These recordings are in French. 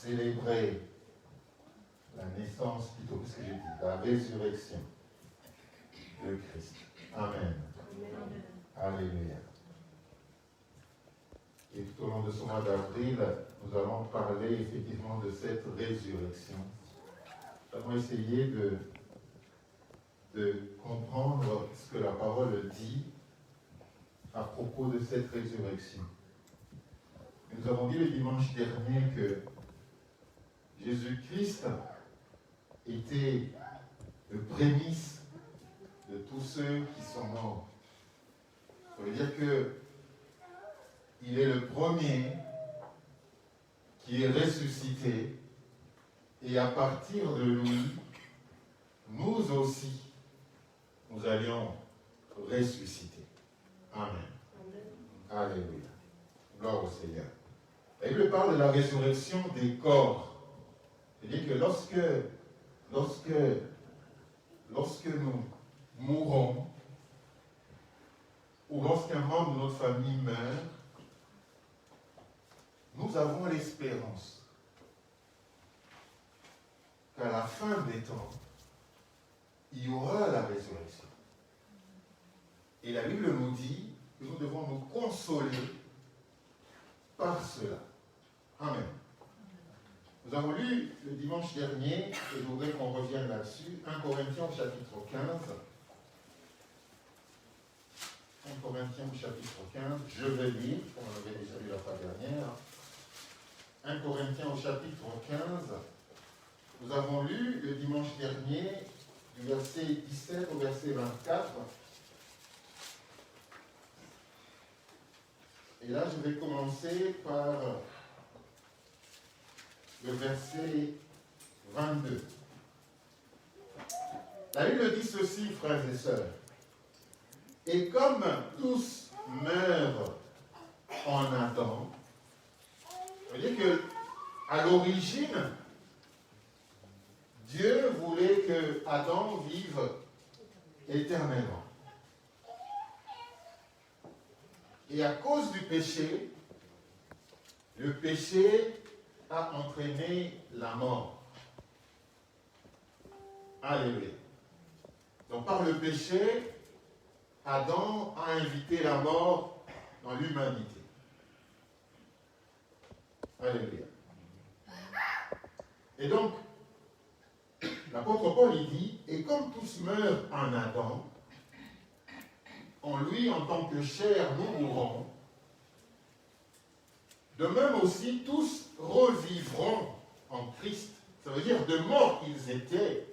célébrer la naissance, plutôt que ce que j'ai dit, la résurrection de Christ. Amen. Amen. Alléluia. Et tout au long de ce mois d'avril, nous allons parler effectivement de cette résurrection. Nous allons essayer de comprendre ce que la parole dit à propos de cette résurrection. Nous avons dit le dimanche dernier que Jésus-Christ était le prémisse de tous ceux qui sont morts. Ça veut dire qu'il est le premier qui est ressuscité et à partir de lui, nous aussi, nous allions ressusciter. Amen. Alléluia. Gloire au Seigneur. La Bible parle de la résurrection des corps. C'est-à-dire que lorsque nous mourons, ou lorsqu'un membre de notre famille meurt, nous avons l'espérance qu'à la fin des temps, il y aura la résurrection. Et la Bible nous dit que nous devons nous consoler par cela. Amen. Nous avons lu le dimanche dernier, et je voudrais qu'on revienne là-dessus, 1 Corinthiens chapitre 15. 1 Corinthiens chapitre 15, je vais lire, comme on avait déjà lu la fois dernière. 1 Corinthiens au chapitre 15, nous avons lu le dimanche dernier, du verset 17 au verset 24. Et là, je vais commencer par le verset 22. La Bible dit ceci, frères et sœurs. Et comme tous meurent en Adam, ça veut dire que à l'origine, Dieu voulait que Adam vive éternellement. Et à cause du péché, le péché a entraîné la mort. Alléluia. Donc par le péché, Adam a invité la mort dans l'humanité. Alléluia. Et donc, l'apôtre Paul il dit, et comme tous meurent en Adam, en lui, en tant que chair, nous mourrons. De même aussi, tous revivront en Christ. Ça veut dire, de morts qu'ils étaient,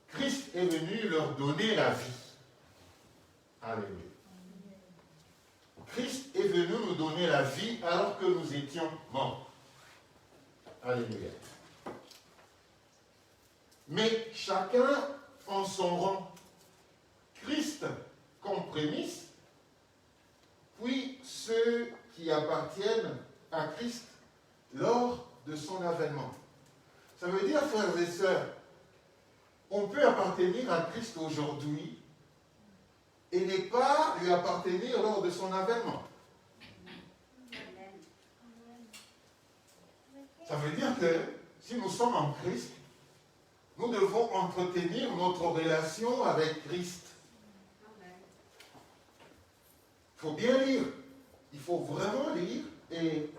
Christ est venu leur donner la vie. Alléluia. Christ est venu nous donner la vie alors que nous étions morts. Alléluia. Mais chacun en son rang. Christ comme prémisse, puis ceux qui appartiennent à Christ lors de son avènement. Ça veut dire, frères et sœurs, on peut appartenir à Christ aujourd'hui et ne pas lui appartenir lors de son avènement. Ça veut dire que si nous sommes en Christ, nous devons entretenir notre relation avec Christ. Il faut bien lire. Il faut vraiment lire et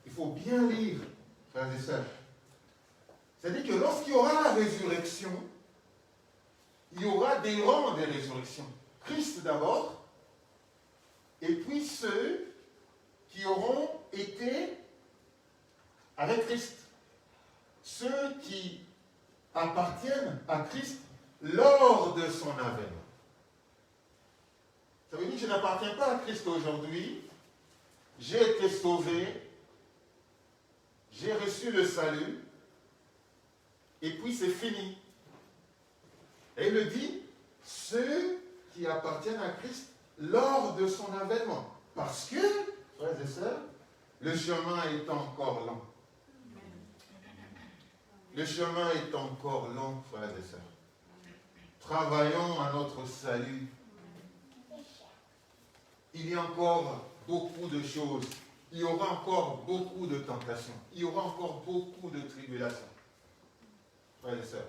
il faut bien lire, frères et sœurs. C'est-à-dire que lorsqu'il y aura la résurrection, il y aura des rangs de résurrection. Christ d'abord, et puis ceux qui auront été avec Christ. Ceux qui appartiennent à Christ lors de son avènement. Ça veut dire que je n'appartiens pas à Christ aujourd'hui. J'ai été sauvé. J'ai reçu le salut. Et puis c'est fini. Et il me dit, ceux qui appartiennent à Christ lors de son avènement. Parce que, frères et sœurs, le chemin est encore long. Le chemin est encore long, frères et sœurs. Travaillons à notre salut. Il y a encore beaucoup de choses il y aura encore beaucoup de tentations. Il y aura encore beaucoup de tribulations. Frères et sœurs.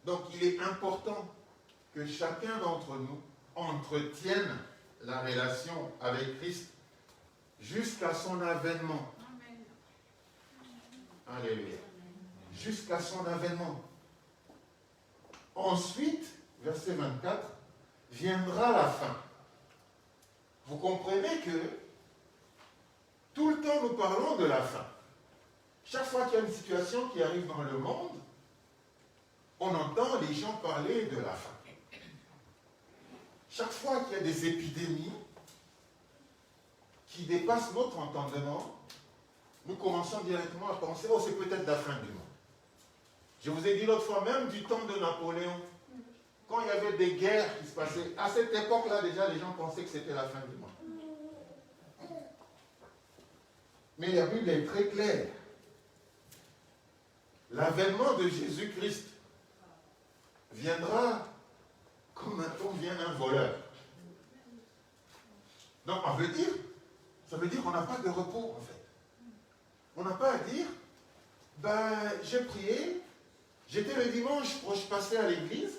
Donc il est important que chacun d'entre nous entretienne la relation avec Christ jusqu'à son avènement. Alléluia. Jusqu'à son avènement. Ensuite, verset 24, viendra la fin. Vous comprenez que tout le temps nous parlons de la fin. Chaque fois qu'il y a une situation qui arrive dans le monde, on entend les gens parler de la fin. Chaque fois qu'il y a des épidémies qui dépassent notre entendement, nous commençons directement à penser, oh, c'est peut-être la fin du monde. Je vous ai dit l'autre fois, même du temps de Napoléon, quand il y avait des guerres qui se passaient, à cette époque-là, déjà, les gens pensaient que c'était la fin du monde. Mais la Bible est très claire. L'avènement de Jésus-Christ viendra comme vient un voleur. Donc, ça veut dire qu'on n'a pas de repos, en fait. On n'a pas à dire, j'ai prié, j'étais le dimanche, je passais à l'église,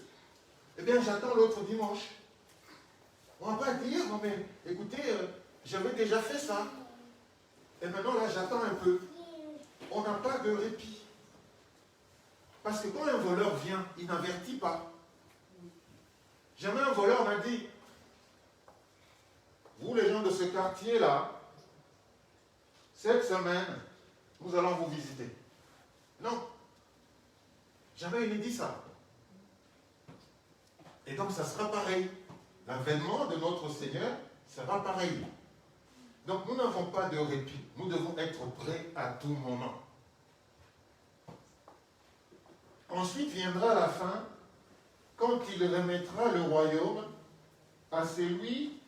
eh bien, j'attends l'autre dimanche. On n'a pas à dire, non mais, écoutez, j'avais déjà fait ça. Et maintenant, là, j'attends un peu. On n'a pas de répit. Parce que quand un voleur vient, il n'avertit pas. Jamais un voleur m'a dit, vous les gens de ce quartier-là, cette semaine, nous allons vous visiter. Non. Jamais il ne dit ça. Et donc ça sera pareil. L'avènement de notre Seigneur sera pareil. Donc nous n'avons pas de répit. Nous devons être prêts à tout moment. Ensuite viendra la fin, quand il remettra le royaume à celui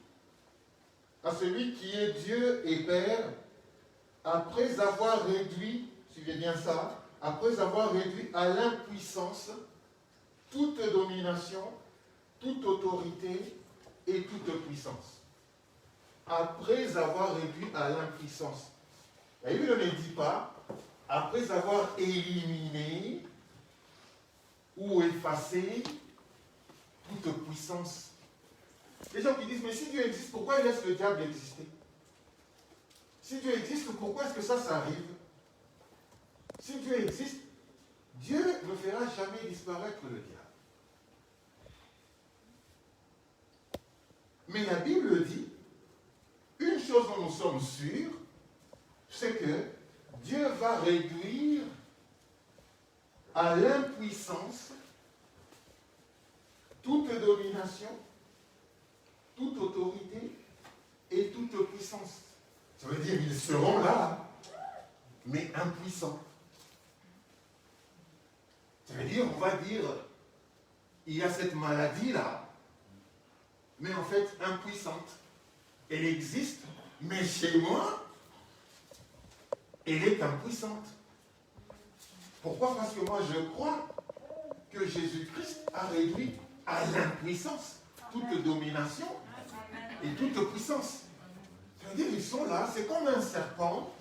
qui est Dieu et Père, après avoir réduit, suivez bien ça, après avoir réduit à l'impuissance toute domination, toute autorité et toute puissance. Après avoir réduit à l'impuissance. La Bible ne dit pas, après avoir éliminé ou effacé toute puissance. Les gens qui disent, mais si Dieu existe, pourquoi il laisse le diable exister? Si Dieu existe, pourquoi est-ce que ça arrive? Si Dieu existe, Dieu ne fera jamais disparaître le diable. Mais la Bible dit, une chose dont nous sommes sûrs, c'est que Dieu va réduire à l'impuissance toute domination, toute autorité et toute puissance. Ça veut dire qu'ils seront là, mais impuissants. Ça veut dire, on va dire, il y a cette maladie-là, mais en fait impuissante. Elle existe, mais chez moi, elle est impuissante. Pourquoi? Parce que moi je crois que Jésus-Christ a réduit à l'impuissance toute domination et toute puissance. Ça veut dire qu'ils sont là, c'est comme un serpent.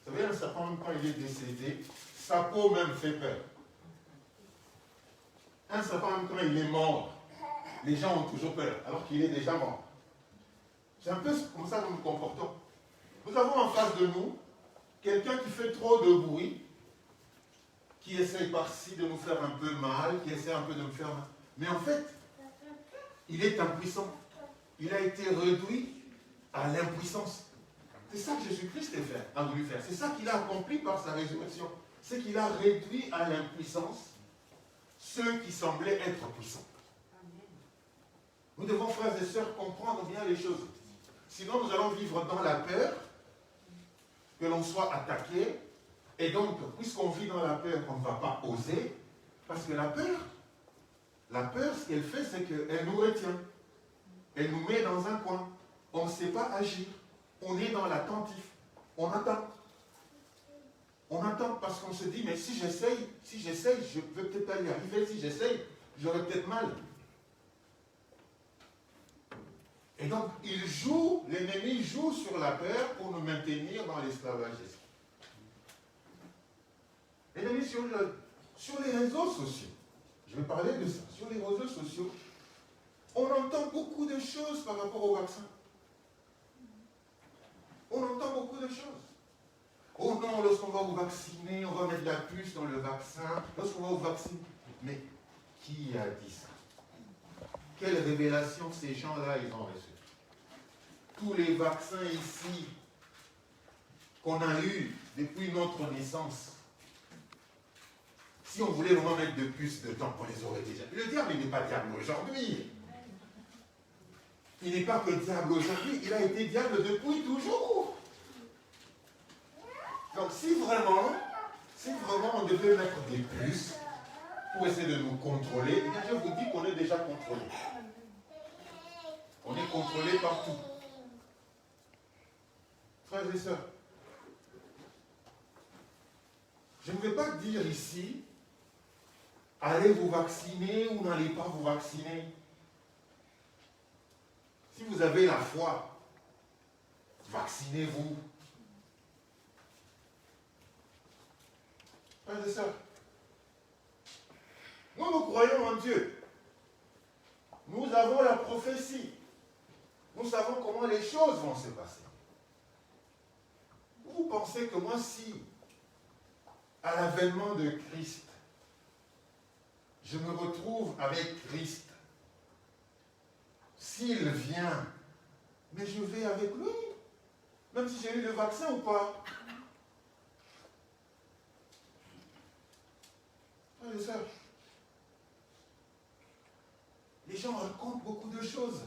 Vous savez, un serpent, même quand il est décédé, sa peau même fait peur. Un serpent, même quand il est mort, les gens ont toujours peur, alors qu'il est déjà mort. C'est un peu comme ça que nous nous comportons. Nous avons en face de nous quelqu'un qui fait trop de bruit, qui essaye par-ci de nous faire un peu mal, qui essaie un peu de nous faire mal. Mais en fait, il est impuissant. Il a été réduit à l'impuissance. C'est ça que Jésus-Christ a voulu faire. C'est ça qu'il a accompli par sa résurrection. C'est qu'il a réduit à l'impuissance ceux qui semblaient être puissants. Nous devons, frères et sœurs, comprendre bien les choses. Sinon, nous allons vivre dans la peur, que l'on soit attaqué. Et donc, puisqu'on vit dans la peur, on ne va pas oser. Parce que la peur, ce qu'elle fait, c'est qu'elle nous retient. Elle nous met dans un coin. On ne sait pas agir. On est dans l'attentif. On attend. On attend parce qu'on se dit, mais si j'essaye, je ne peux peut-être pas y arriver. Si j'essaye, j'aurai peut-être mal. Et donc, l'ennemi joue sur la peur pour nous maintenir dans l'esclavage d'esprit. L'ennemi sur les réseaux sociaux, je vais parler de ça, sur les réseaux sociaux, on entend beaucoup de choses par rapport au vaccin. On entend beaucoup de choses. Oh non, lorsqu'on va vous vacciner, on va mettre la puce dans le vaccin. Lorsqu'on va vous vacciner. Mais qui a dit ça? Quelle révélation ces gens-là, ils ont reçue? Tous les vaccins ici qu'on a eus depuis notre naissance, si on voulait vraiment mettre de puces dedans, on les aurait déjà. Le diable, il n'est pas diable aujourd'hui. Il n'est pas que diable aujourd'hui, il a été diable depuis toujours. Donc si vraiment on devait mettre des puces pour essayer de nous contrôler, eh bien je vous dis qu'on est déjà contrôlé. On est contrôlé partout. Frères et sœurs, je ne vais pas dire ici, allez vous vacciner ou n'allez pas vous vacciner. Si vous avez la foi, vaccinez-vous. Frères et sœurs, nous croyons en Dieu. Nous avons la prophétie. Nous savons comment les choses vont se passer. Vous pensez que moi, si, à l'avènement de Christ, je me retrouve avec Christ, s'il vient, mais je vais avec lui, même si j'ai eu le vaccin ou pas. Frères et sœurs, les gens racontent beaucoup de choses.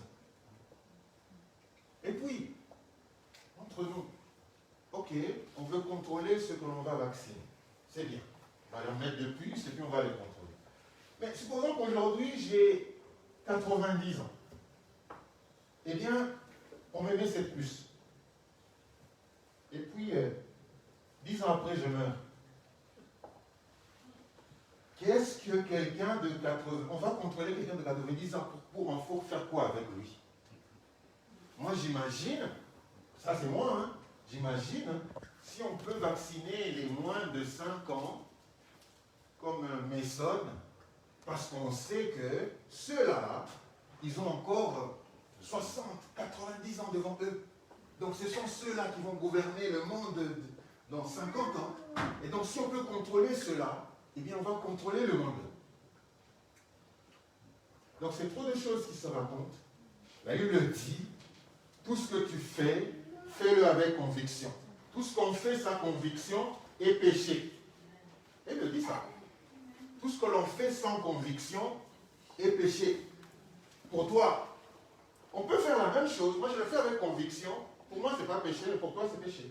Et puis, entre nous, ok, on veut contrôler ce que l'on va vacciner. C'est bien. On va leur mettre de puces et puis on va les contrôler. Mais supposons qu'aujourd'hui, j'ai 90 ans. Eh bien, on me met cette puce. Et puis, 10 ans après, je meurs. Qu'est-ce que quelqu'un de 80... On va contrôler quelqu'un de 90 ans pour faire quoi avec lui? Moi, j'imagine, ça c'est moi, hein, j'imagine, si on peut vacciner les moins de 5 ans, comme Mason, parce qu'on sait que ceux-là, ils ont encore 60, 90 ans devant eux. Donc ce sont ceux-là qui vont gouverner le monde dans 50 ans. Et donc si on peut contrôler ceux-là, eh bien on va contrôler le monde. Donc c'est trop de choses qui se racontent. La Bible le dit, tout ce que tu fais, fais-le avec conviction. Tout ce qu'on fait sans conviction est péché. Elle le dit ça. Tout ce que l'on fait sans conviction est péché. Pour toi, on peut faire la même chose. Moi, je le fais avec conviction. Pour moi, ce n'est pas péché, mais pour toi, c'est péché.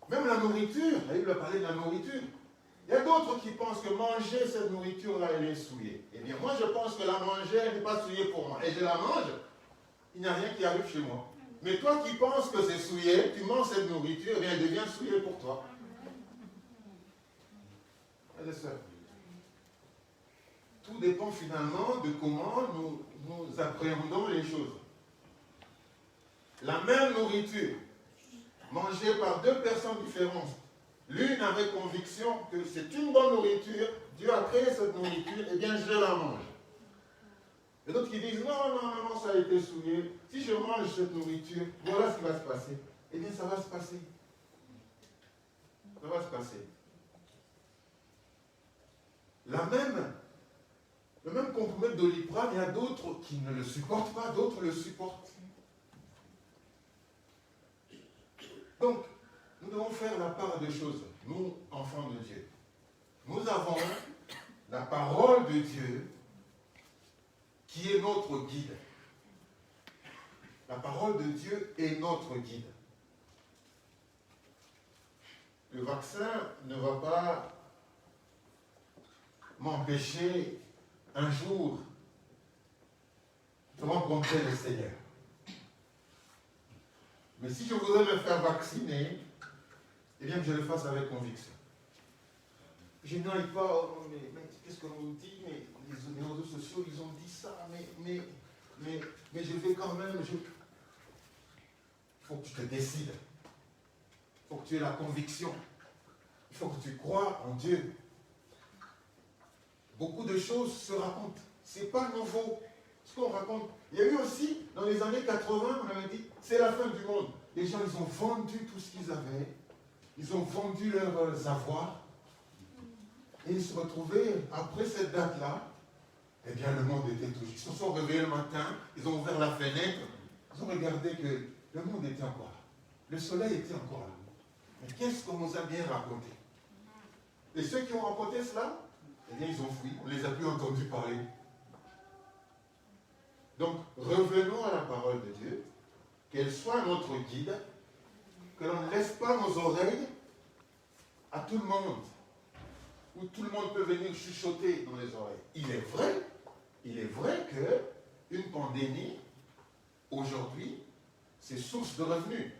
Même la nourriture, la Bible parlait de la nourriture. Il y a d'autres qui pensent que manger cette nourriture-là, elle est souillée. Eh bien, moi, je pense que la manger, elle n'est pas souillée pour moi. Et je la mange, il n'y a rien qui arrive chez moi. Mais toi qui penses que c'est souillé, tu manges cette nourriture, eh bien, elle devient souillée pour toi. Frères et sœurs, tout dépend finalement de comment nous appréhendons les choses. La même nourriture, mangée par deux personnes différentes, l'une avec conviction que c'est une bonne nourriture, Dieu a créé cette nourriture, eh bien je la mange. Et d'autres qui disent, non, ça a été souillé. Si je mange cette nourriture, voilà ce qui va se passer. Eh bien, ça va se passer. Ça va se passer. Le même comprimé de Doliprane, il y a d'autres qui ne le supportent pas, d'autres le supportent. Donc, nous devons faire la part des choses, nous, enfants de Dieu. Nous avons la parole de Dieu qui est notre guide. La parole de Dieu est notre guide. Le vaccin ne va pas m'empêcher un jour de rencontrer le Seigneur. Mais si je voudrais me faire vacciner, eh bien que je le fasse avec conviction. Je n'aille pas, mais qu'est-ce qu'on nous dit? Mais les réseaux sociaux, ils ont dit ça, mais mais je vais quand même. Il faut que tu te décides. Il faut que tu aies la conviction. Il faut que tu crois en Dieu. Beaucoup de choses se racontent. Ce n'est pas nouveau ce qu'on raconte. Il y a eu aussi, dans les années 80, on avait dit, c'est la fin du monde. Les gens, ils ont vendu tout ce qu'ils avaient. Ils ont vendu leurs avoirs. Et ils se retrouvaient, après cette date-là, eh bien, le monde était touché. Ils se sont réveillés le matin, ils ont ouvert la fenêtre, ils ont regardé que le monde était encore là. Le soleil était encore là. Mais qu'est-ce qu'on nous a bien raconté? Et ceux qui ont raconté cela, eh bien, ils ont fui. On ne les a plus entendus parler. Donc, revenons à la parole de Dieu, qu'elle soit notre guide, que l'on ne laisse pas nos oreilles à tout le monde, où tout le monde peut venir chuchoter dans les oreilles. Il est vrai qu'une pandémie, aujourd'hui, c'est source de revenus.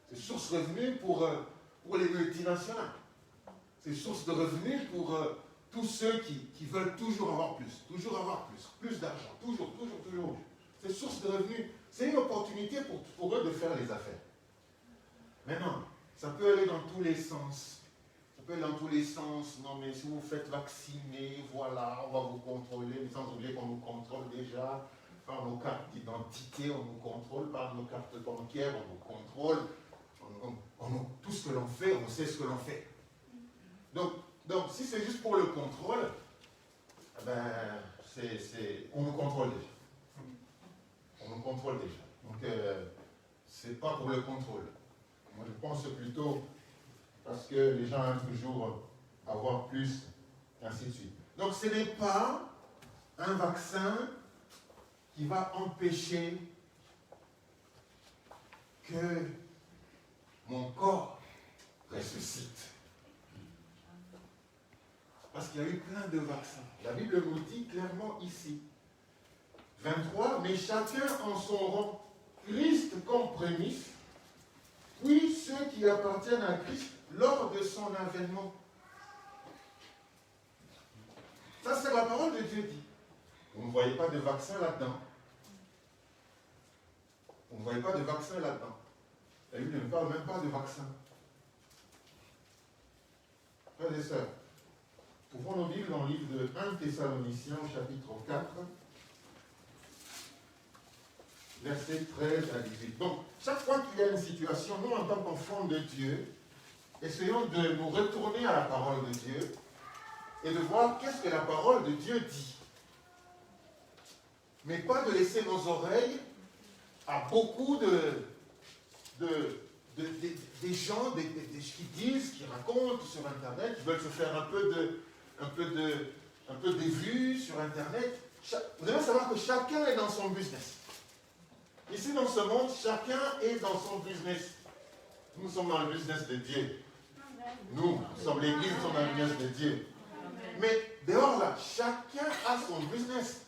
C'est source de revenus pour les multinationales. C'est source de revenus pour tous ceux qui veulent toujours avoir plus d'argent, toujours. C'est source de revenus. C'est une opportunité pour eux de faire les affaires. Maintenant, ça peut aller dans tous les sens. Ça peut aller dans tous les sens. Non, mais si vous faites vacciner, voilà, on va vous contrôler. Mais sans oublier qu'on nous contrôle déjà. Par nos cartes d'identité, on nous contrôle. Par nos cartes bancaires, on nous contrôle. Tout ce que l'on fait, on sait ce que l'on fait. Donc si c'est juste pour le contrôle, ben, on nous contrôle déjà. On nous contrôle déjà. Donc, c'est pas pour le contrôle. Moi, je pense plutôt parce que les gens aiment toujours avoir plus, et ainsi de suite. Donc, ce n'est pas un vaccin qui va empêcher que mon corps ressuscite. Parce qu'il y a eu plein de vaccins. La Bible nous dit clairement ici, 23, mais chacun en son rang, Christ comme prémisse, puis ceux qui appartiennent à Christ lors de son avènement. Ça, c'est la parole de Dieu dit. Vous ne voyez pas de vaccin là-dedans. Vous ne voyez pas de vaccin là-dedans. La Bible ne parle même pas de vaccin. Frères et sœurs, ouvrons nos Bibles dans le livre de 1 Thessaloniciens, chapitre 4, versets 13 à 18. Donc, chaque fois qu'il y a une situation, nous, en tant qu'enfants de Dieu, essayons de nous retourner à la parole de Dieu et de voir qu'est-ce que la parole de Dieu dit. Mais pas de laisser nos oreilles à beaucoup des gens qui disent, qui racontent sur Internet, qui veulent se faire un peu des vues sur Internet. Vous devez savoir que chacun est dans son business. Ici, dans ce monde, chacun est dans son business. Nous sommes dans le business de Dieu. Nous sommes l'Église, nous sommes dans le business de Dieu. Mais dehors là, chacun a son business.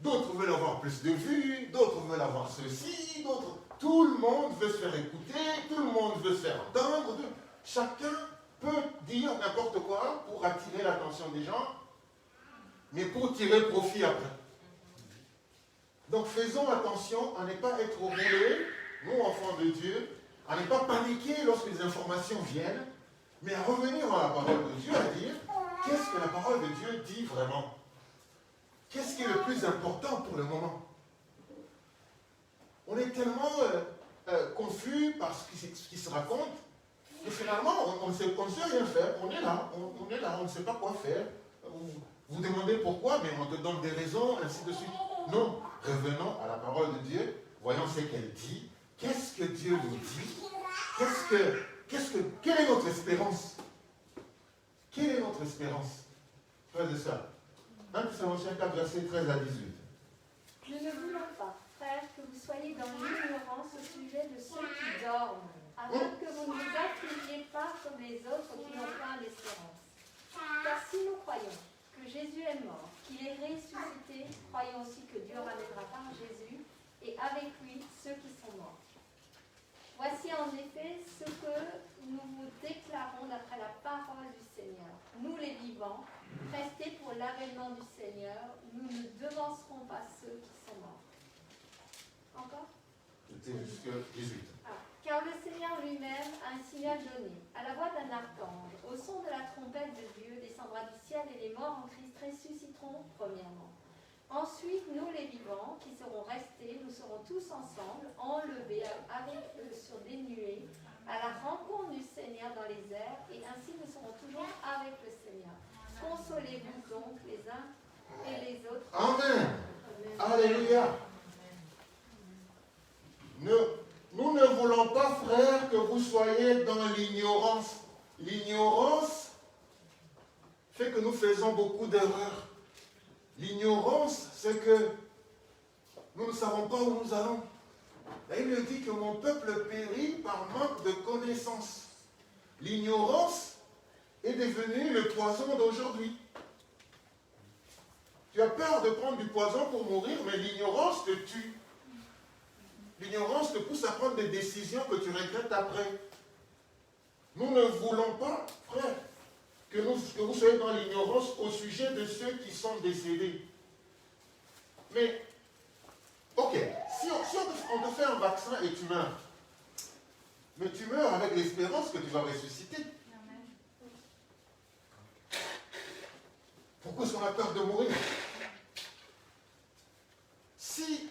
D'autres veulent avoir plus de vues, d'autres veulent avoir ceci, d'autres... Tout le monde veut se faire écouter, tout le monde veut se faire entendre. Chacun peut dire n'importe quoi pour attirer l'attention des gens, mais pour tirer profit après. Donc faisons attention à ne pas être roulés, nous enfants de Dieu, à ne pas paniquer lorsque les informations viennent, mais à revenir à la parole de Dieu, à dire qu'est-ce que la parole de Dieu dit vraiment? Qu'est-ce qui est le plus important pour le moment? On est tellement confus par ce qui se raconte que finalement on ne sait rien faire. On est là, on ne sait pas quoi faire. Vous demandez pourquoi, mais on te donne des raisons, ainsi de suite. Non, revenons à la parole de Dieu, voyons ce qu'elle dit. Qu'est-ce que Dieu nous dit? Quelle est notre espérance? Quelle est notre espérance? Frères et sœurs, 1 Thessaloniciens 4, verset 13 à 18. Nous ne voulons pas, frères, que vous soyez dans l'ignorance au sujet de ceux qui dorment, afin que vous ne vous affligiez pas comme les autres qui n'ont pas l'espérance. Car si nous croyons que Jésus est mort, qu'il est ressuscité, croyons aussi que Dieu ramènera par Jésus et avec lui ceux qui sont morts. Voici en effet ce que nous vous déclarons d'après la parole du Seigneur. Nous les vivants, restés pour l'avènement du Seigneur, nous ne devancerons pas rester jusque 18. Car le Seigneur lui-même a un signal donné. À la voix d'un archange, au son de la trompette de Dieu, descendra du ciel et les morts en Christ ressusciteront premièrement. Ensuite, nous les vivants qui serons restés, nous serons tous ensemble enlevés avec eux sur des nuées à la rencontre du Seigneur dans les airs, et ainsi nous serons toujours avec le Seigneur. Consolez-vous donc les uns et les autres. Amen. Alléluia. Nous ne voulons pas, frères, que vous soyez dans l'ignorance. L'ignorance fait que nous faisons beaucoup d'erreurs. L'ignorance, c'est que nous ne savons pas où nous allons. La Bible dit que mon peuple périt par manque de connaissance. L'ignorance est devenue le poison d'aujourd'hui. Tu as peur de prendre du poison pour mourir, mais l'ignorance te tue. L'ignorance te pousse à prendre des décisions que tu regrettes après. Nous ne voulons pas, frère, que vous soyez dans l'ignorance au sujet de ceux qui sont décédés. Mais, ok, si on te fait un vaccin et tu meurs, mais tu meurs avec l'espérance que tu vas ressusciter. Pourquoi est-ce qu'on a peur de mourir? Si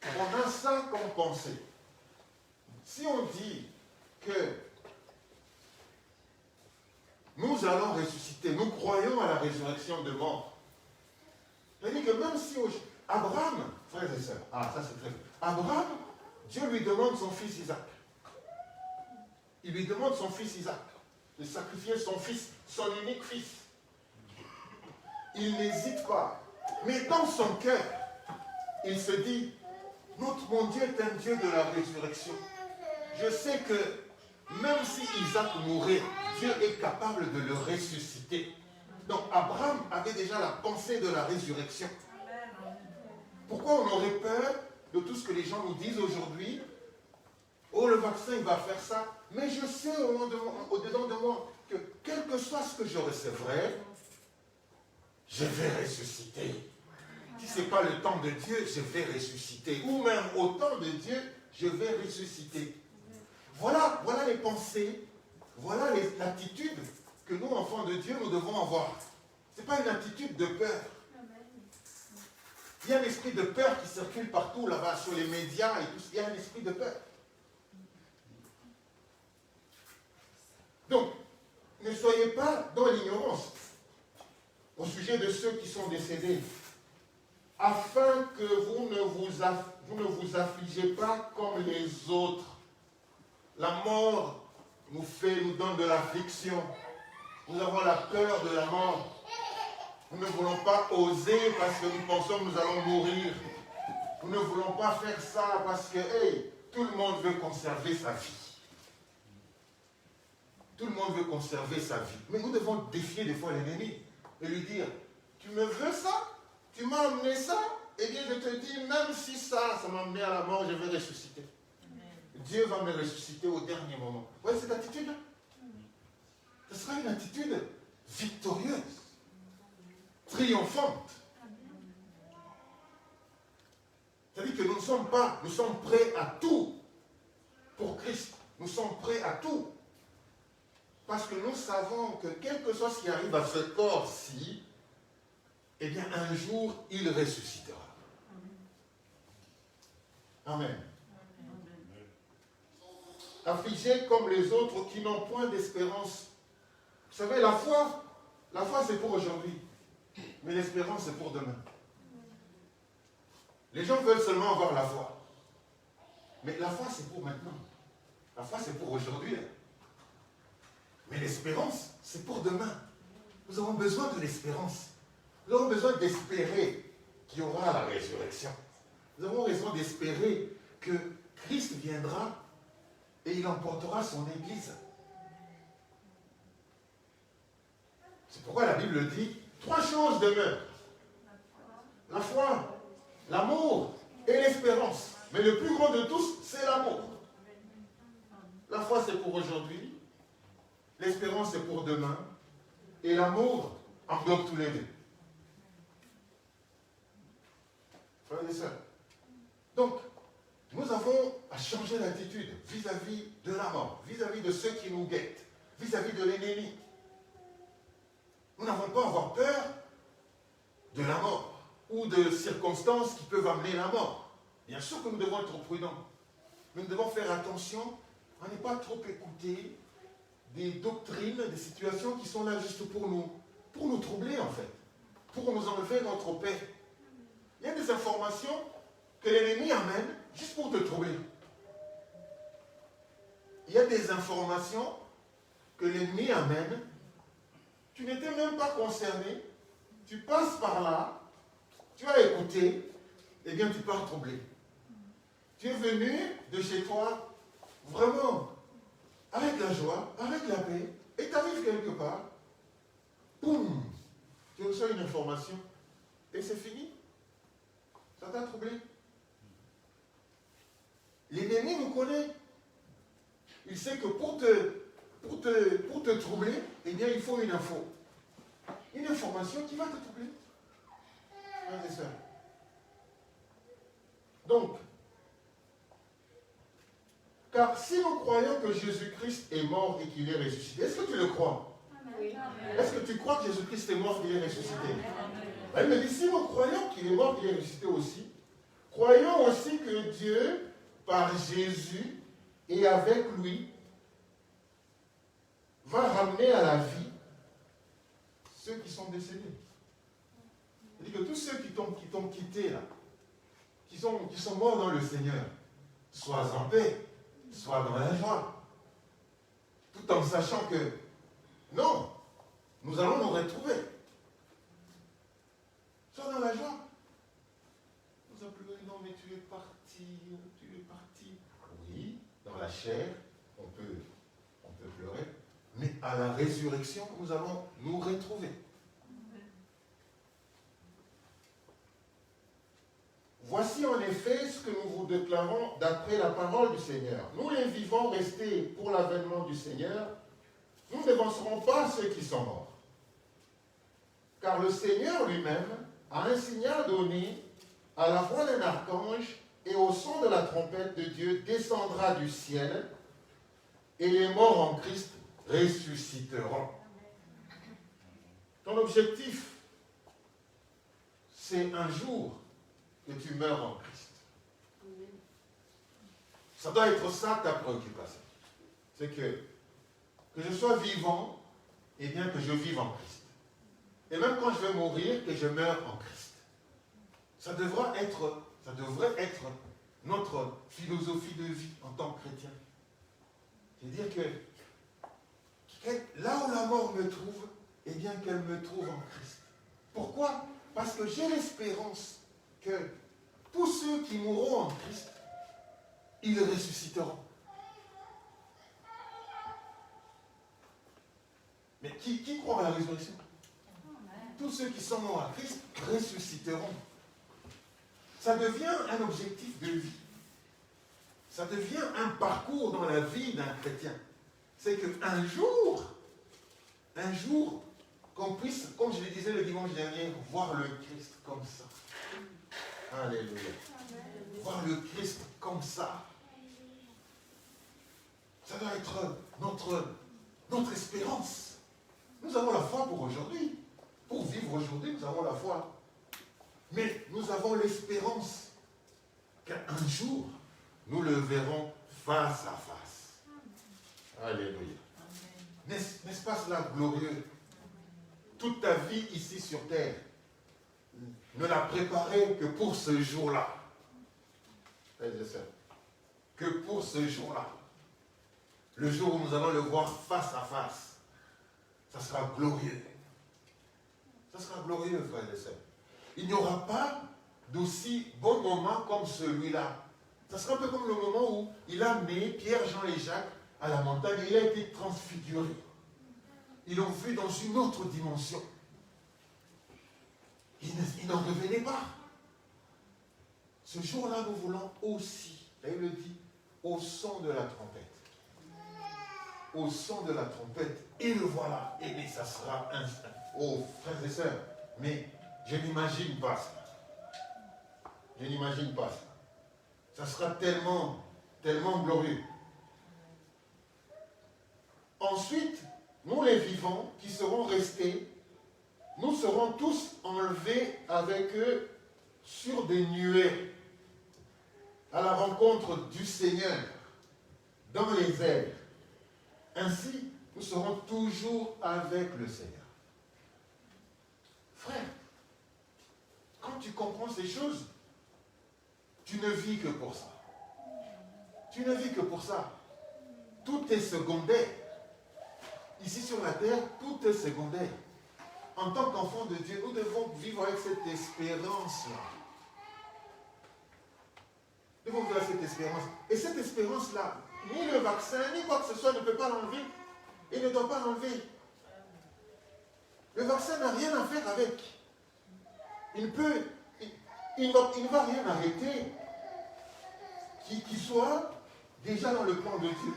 on a ça comme pensée, si on dit que nous allons ressusciter, nous croyons à la résurrection de mort, c'est-à-dire que même si Abraham, frères et sœurs, ça c'est très bien. Abraham, Dieu lui demande son fils Isaac. Il lui demande son fils Isaac de sacrifier son fils, son unique fils. Il n'hésite pas. Mais dans son cœur, il se dit, mon Dieu est un Dieu de la résurrection. Je sais que même si Isaac mourait, Dieu est capable de le ressusciter. Donc Abraham avait déjà la pensée de la résurrection. Pourquoi on aurait peur de tout ce que les gens nous disent aujourd'hui? Oh, le vaccin, il va faire ça. Mais je sais au-dedans de moi que quel que soit ce que je recevrai, je vais ressusciter. Si ce n'est pas le temps de Dieu, je vais ressusciter. Ou même au temps de Dieu, je vais ressusciter. Voilà les pensées, voilà l'attitude que nous, enfants de Dieu, nous devons avoir. Ce n'est pas une attitude de peur. Il y a un esprit de peur qui circule partout là-bas, sur les médias et tout. Il y a un esprit de peur. Donc, ne soyez pas dans l'ignorance au sujet de ceux qui sont décédés, afin que vous ne vous affligez pas comme les autres. La mort nous donne de l'affliction. Nous avons la peur de la mort. Nous ne voulons pas oser parce que nous pensons que nous allons mourir. Nous ne voulons pas faire ça parce que, tout le monde veut conserver sa vie. Tout le monde veut conserver sa vie. Mais nous devons défier des fois l'ennemi et lui dire, tu me veux ça? Tu m'as amené ça? Eh bien, je te dis, même si ça m'a amené à la mort, je vais ressusciter. Dieu va me ressusciter au dernier moment. Vous voyez cette attitude-là? Ce sera une attitude victorieuse, triomphante. C'est-à-dire que nous sommes prêts à tout pour Christ. Nous sommes prêts à tout. Parce que nous savons que quel que soit ce qui arrive à ce corps-ci, eh bien un jour, il ressuscitera. Amen. Affligés comme les autres qui n'ont point d'espérance. Vous savez, la foi c'est pour aujourd'hui. Mais l'espérance c'est pour demain. Les gens veulent seulement avoir la foi. Mais la foi c'est pour maintenant. La foi c'est pour aujourd'hui. Mais l'espérance c'est pour demain. Nous avons besoin de l'espérance. Nous avons besoin d'espérer qu'il y aura la résurrection. Nous avons raison d'espérer que Christ viendra et il emportera son Église. C'est pourquoi la Bible dit 3 choses demeurent. La foi, l'amour et l'espérance. Mais le plus grand de tous, c'est l'amour. La foi, c'est pour aujourd'hui. L'espérance, c'est pour demain. Et l'amour englobe tous les deux. Frères et sœurs. Donc, nous avons avons à changer d'attitude vis-à-vis de la mort, vis-à-vis de ceux qui nous guettent, vis-à-vis de l'ennemi. Nous n'avons pas à avoir peur de la mort ou de circonstances qui peuvent amener la mort. Bien sûr que nous devons être prudents, mais nous devons faire attention à ne pas trop écouter des doctrines, des situations qui sont là juste pour nous troubler en fait, pour nous enlever notre paix. Il y a des informations que l'ennemi amène juste pour te troubler. Il y a des informations que l'ennemi amène, tu n'étais même pas concerné, tu passes par là, tu as écouté, et bien tu pars troubler. Tu es venu de chez toi vraiment avec la joie, avec la paix, et tu arrives quelque part, boum, tu reçois une information, et c'est fini. Ça t'a troublé. L'ennemi nous connaît. Il sait que pour te troubler, eh bien, il faut une info. Une information qui va te troubler. Frères et sœurs. Donc, car si nous croyons que Jésus-Christ est mort et qu'il est ressuscité, est-ce que tu le crois? Oui. Est-ce que tu crois que Jésus-Christ est mort et qu'il est ressuscité? Il me dit, si nous croyons qu'il est mort et qu'il est ressuscité aussi, croyons aussi que Dieu, par Jésus et avec lui, va ramener à la vie ceux qui sont décédés. Il dit que tous ceux qui t'ont quitté là, qui sont morts dans le Seigneur, sois en paix, sois dans la joie, tout en sachant que non, nous allons nous retrouver. Sois dans la joie. Nous appelons, non mais tu es parti. Oui, dans la chair, on peut pleurer, mais à la résurrection, nous allons nous retrouver. Voici en effet ce que nous vous déclarons d'après la parole du Seigneur. Nous les vivants restés pour l'avènement du Seigneur, nous ne dévancerons pas ceux qui sont morts. Car le Seigneur lui-même a un signal donné à la voix d'un archange et au son de la trompette de Dieu descendra du ciel et les morts en Christ ressusciteront. Ton objectif, c'est un jour que tu meurs en Christ. Ça doit être ça ta préoccupation. C'est que je sois vivant, et bien que je vive en Christ. Et même quand je vais mourir, que je meure en Christ. Ça devrait être notre philosophie de vie en tant que chrétien. C'est-à-dire que là où la mort me trouve, eh bien qu'elle me trouve en Christ. Pourquoi? Parce que j'ai l'espérance que tous ceux qui mourront en Christ, ils ressusciteront. Mais qui croit à la résurrection? Tous ceux qui sont morts en Christ ressusciteront. Ça devient un objectif de vie. Ça devient un parcours dans la vie d'un chrétien. C'est qu'un jour, qu'on puisse, comme je le disais le dimanche dernier, voir le Christ comme ça. Alléluia. Voir le Christ comme ça. Ça doit être notre espérance. Nous avons la foi pour aujourd'hui. Pour vivre aujourd'hui, nous avons la foi. Mais nous avons l'espérance qu'un jour, nous le verrons face à face. Alléluia. N'est-ce pas cela glorieux? Toute ta vie ici sur terre, ne la préparer que pour ce jour-là. Que pour ce jour-là. Le jour où nous allons le voir face à face. Ça sera glorieux. Ça sera glorieux, frères et sœurs. Il n'y aura pas d'aussi bon moment comme celui-là. Ça sera un peu comme le moment où il a amené Pierre, Jean et Jacques à la montagne et il a été transfiguré. Ils l'ont vu dans une autre dimension. Ils n'en revenaient pas. Ce jour-là, nous voulons aussi, et il le dit, au son de la trompette. Au son de la trompette. Et le voilà. Et bien, ça sera un... Oh, frères et sœurs, mais je n'imagine pas ça. Je n'imagine pas ça. Ça sera tellement, tellement glorieux. Ensuite, nous les vivants qui serons restés, nous serons tous enlevés avec eux sur des nuées à la rencontre du Seigneur dans les airs. Ainsi, nous serons toujours avec le Seigneur. Frère, quand tu comprends ces choses, tu ne vis que pour ça. Tu ne vis que pour ça. Tout est secondaire. Ici sur la terre, tout est secondaire. En tant qu'enfants de Dieu, nous devons vivre avec cette espérance-là. Nous devons vivre avec cette espérance. Et cette espérance-là, ni le vaccin, ni quoi que ce soit ne peut pas l'enlever. Il ne doit pas l'enlever. Le vaccin n'a rien à faire avec. Il ne va rien arrêter qui soit déjà dans le plan de Dieu.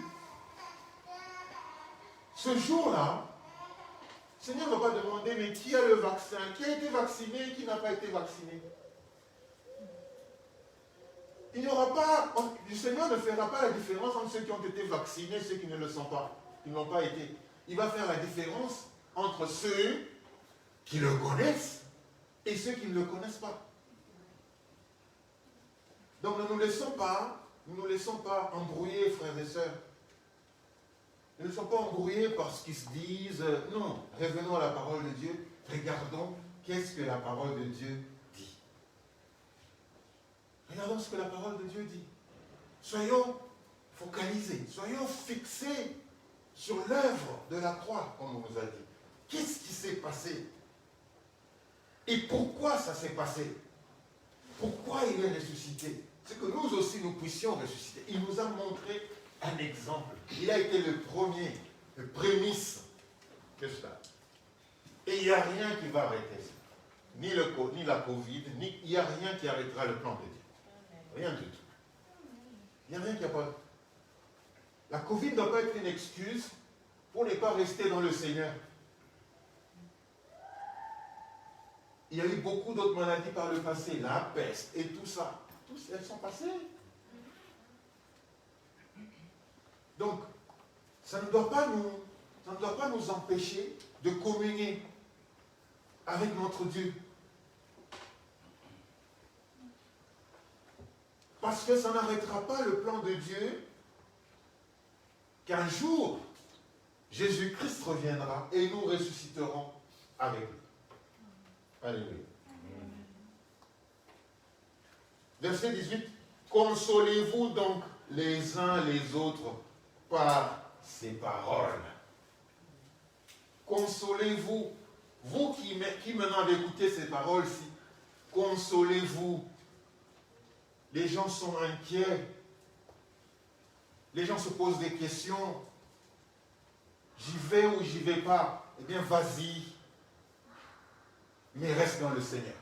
Ce jour-là, le Seigneur ne va pas demander, mais qui a le vaccin? Qui a été vacciné? Qui n'a pas été vacciné? Il n'y aura pas, le Seigneur ne fera pas la différence entre ceux qui ont été vaccinés et ceux qui ne le sont pas, qui n'ont pas été. Il va faire la différence entre ceux qui le connaissent et ceux qui ne le connaissent pas. Donc ne nous laissons pas embrouiller, frères et sœurs. Ne nous laissons pas embrouiller par ce qu'ils se disent. Non, revenons à la parole de Dieu. Regardons qu'est-ce que la parole de Dieu dit. Regardons ce que la parole de Dieu dit. Soyons focalisés, soyons fixés sur l'œuvre de la croix, comme on nous a dit. Qu'est-ce qui s'est passé? Et pourquoi ça s'est passé? Pourquoi il est ressuscité? C'est que nous aussi nous puissions ressusciter. Il nous a montré un exemple. Il a été le premier, le prémisse de cela. Et il n'y a rien qui va arrêter ça. Ni la Covid, il n'y a rien qui arrêtera le plan de Dieu. Rien du tout. Il n'y a rien qui a pas. La Covid ne doit pas être une excuse pour ne pas rester dans le Seigneur. Il y a eu beaucoup d'autres maladies par le passé, la peste et tout ça. Tous, elles sont passées. Donc, ça ne doit pas nous empêcher de communier avec notre Dieu. Parce que ça n'arrêtera pas le plan de Dieu qu'un jour, Jésus-Christ reviendra et nous ressusciterons avec lui. Alléluia. Verset 18. Consolez-vous donc les uns les autres par ces paroles. Consolez-vous. Vous qui maintenant avez écouté ces paroles-ci, consolez-vous. Les gens sont inquiets. Les gens se posent des questions. J'y vais ou j'y vais pas? Eh bien, vas-y. Mais reste dans le Seigneur.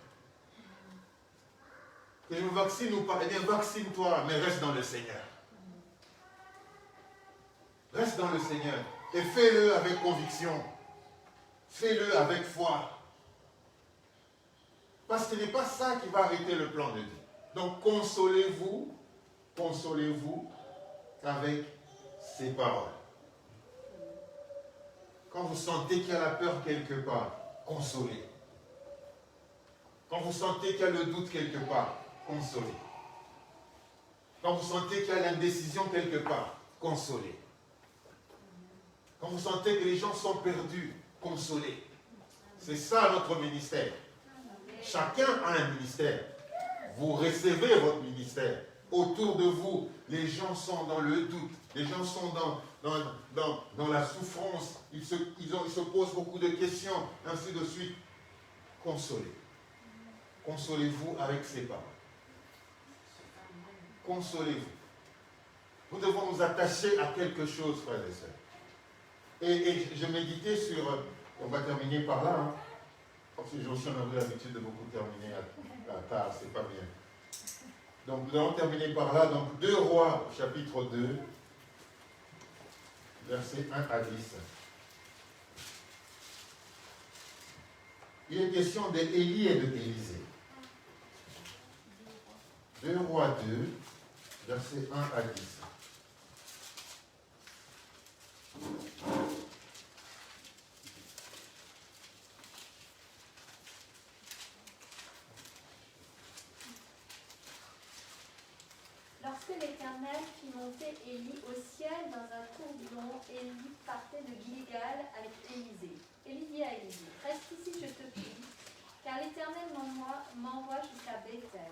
Que je me vaccine ou pas? Eh bien, vaccine-toi, mais reste dans le Seigneur. Reste dans le Seigneur. Et fais-le avec conviction. Fais-le avec foi. Parce que ce n'est pas ça qui va arrêter le plan de Dieu. Donc, consolez-vous avec ces paroles. Quand vous sentez qu'il y a la peur quelque part, consolez. Quand vous sentez qu'il y a le doute quelque part, consolez. Quand vous sentez qu'il y a l'indécision quelque part, consolez. Quand vous sentez que les gens sont perdus, consolez. C'est ça notre ministère. Chacun a un ministère. Vous recevez votre ministère. Autour de vous, les gens sont dans le doute. Les gens sont dans la souffrance. Ils se posent beaucoup de questions, ainsi de suite. Consolez. Consolez-vous avec ces paroles. Consolez-vous. Nous devons nous attacher à quelque chose, frères et sœurs. Et je méditais sur... On va terminer par là. Hein, parce que j'ai aussi l'habitude de beaucoup terminer à tard, c'est pas bien. Donc nous allons terminer par là. Donc 2 Rois, chapitre 2, versets 1 à 10. Il est question d'Élie et de Élisée. 2 Rois 2, versets 1 à 10. Lorsque l'Éternel fit monter Élie au ciel dans un tourbillon, Élie partait de Gilgal avec Élisée. Élie dit à Élisée, reste ici, je te prie, car l'Éternel m'envoie jusqu'à Bethel.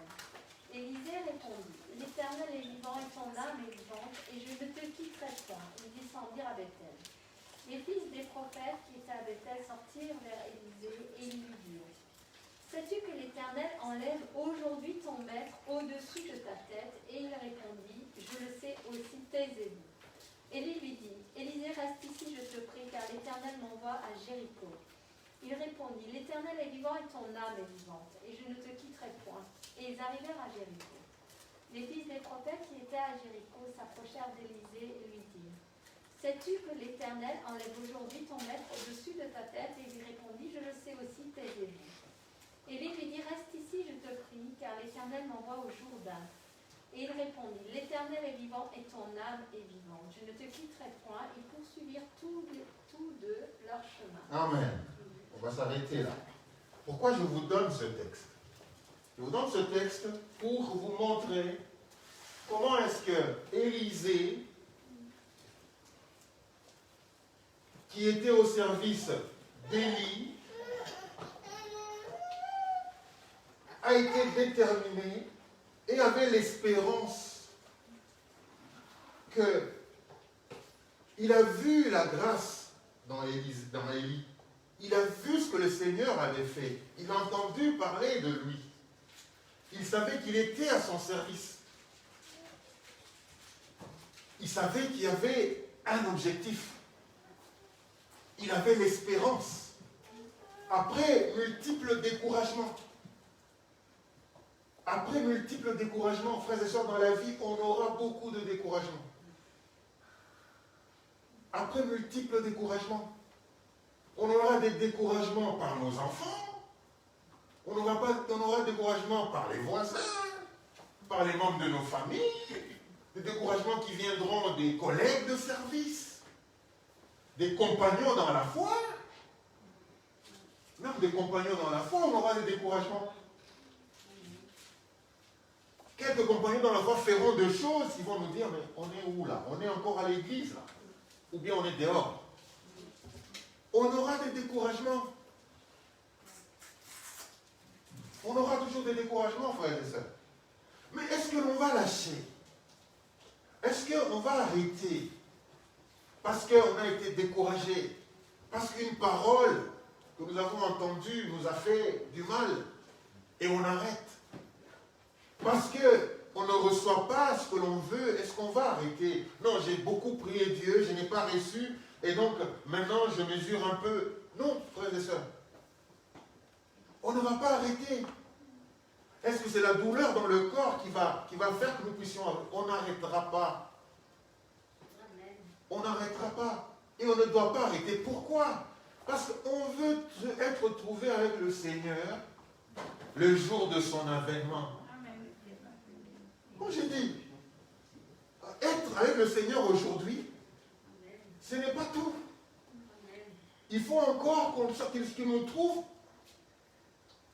Élisée répondit, l'Éternel est vivant et ton âme est vivante, et je ne te quitterai point. Ils descendirent à Bethel. Les fils des prophètes qui étaient à Bethel sortirent vers Élisée et lui dirent, sais-tu que l'Éternel enlève aujourd'hui ton maître au-dessus de ta tête? Et il répondit, je le sais aussi, taisez-vous. Élie lui dit, Élisée, reste ici, je te prie, car l'Éternel m'envoie à Jéricho. Il répondit, l'Éternel est vivant et ton âme est vivante, et je ne te quitterai point. Et ils arrivèrent à Jéricho. Les fils des prophètes qui étaient à Jéricho s'approchèrent d'Élisée et lui dirent, sais-tu que l'Éternel enlève aujourd'hui ton maître au-dessus de ta tête? Et il répondit, je le sais aussi, taisez-vous. Élie lui dit, reste ici, je te prie, car l'Éternel m'envoie au Jourdain. Et il répondit, l'Éternel est vivant et ton âme est vivante. Je ne te quitterai point. Ils poursuivirent tous deux leur chemin. Amen. On va s'arrêter là. Pourquoi je vous donne ce texte? Je vous donne ce texte pour vous montrer comment est-ce que Élisée, qui était au service d'Élie, a été déterminé et avait l'espérance qu'il a vu la grâce dans Élie. Il a vu ce que le Seigneur avait fait. Il a entendu parler de lui. Il savait qu'il était à son service. Il savait qu'il y avait un objectif. Il avait l'espérance. Après multiples découragements, frères et sœurs, dans la vie, on aura beaucoup de découragements. Après multiples découragements, on aura des découragements par nos enfants, on aura des découragements par les voisins, par les membres de nos familles, des découragements qui viendront des collègues de service, des compagnons dans la foi. Même des compagnons dans la foi, on aura des découragements. Quelques compagnons dans la foi feront des choses, ils vont nous dire, mais on est où là? On est encore à l'église là? Ou bien on est dehors? On aura des découragements. On aura toujours des découragements, frères et sœurs. Mais est-ce que l'on va lâcher? Est-ce qu'on va arrêter? Parce qu'on a été découragé. Parce qu'une parole que nous avons entendue nous a fait du mal. Et on arrête. Parce qu'on ne reçoit pas ce que l'on veut, est-ce qu'on va arrêter? Non, j'ai beaucoup prié Dieu, je n'ai pas reçu, et donc maintenant je mesure un peu. Non, frères et sœurs. On ne va pas arrêter. Est-ce que c'est la douleur dans le corps qui va faire que nous puissions arrêter? On n'arrêtera pas. On n'arrêtera pas. Et on ne doit pas arrêter. Pourquoi? Parce qu'on veut être trouvé avec le Seigneur le jour de son avènement. Moi j'ai dit, être avec le Seigneur aujourd'hui, ce n'est pas tout. Il faut encore qu'il nous trouve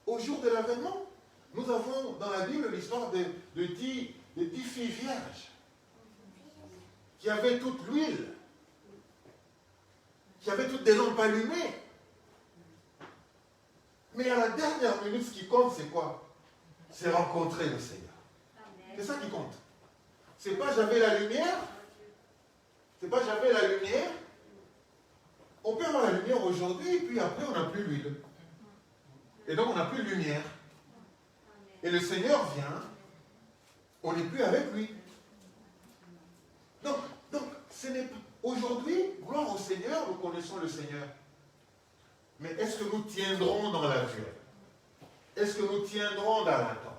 au jour de l'avènement. Nous avons dans la Bible l'histoire de 10 filles vierges qui avaient toute l'huile, qui avaient toutes des lampes allumées. Mais à la dernière minute, ce qui compte, c'est quoi? C'est rencontrer le Seigneur. C'est ça qui compte. C'est pas j'avais la lumière. C'est pas j'avais la lumière. On peut avoir la lumière aujourd'hui, et puis après on n'a plus l'huile. Et donc on n'a plus de lumière. Et le Seigneur vient, on n'est plus avec lui. Donc ce n'est pas. Aujourd'hui, gloire au Seigneur, nous connaissons le Seigneur. Mais est-ce que nous tiendrons dans la durée? Est-ce que nous tiendront dans l'attente?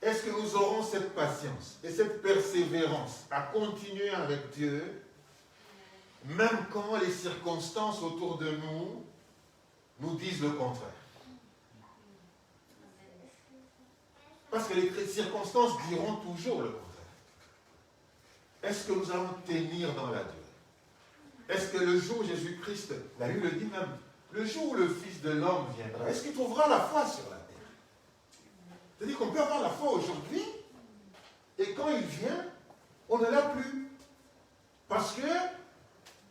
Est-ce que nous aurons cette patience et cette persévérance à continuer avec Dieu, même quand les circonstances autour de nous disent le contraire? Parce que les circonstances diront toujours le contraire. est-ce que nous allons tenir dans la durée? Est-ce que le jour où Jésus-Christ, la Bible le dit même, le jour où le Fils de l'homme viendra, est-ce qu'il trouvera la foi sur la terre? C'est-à-dire qu'on peut avoir la foi aujourd'hui, et quand il vient, on ne l'a plus. Parce que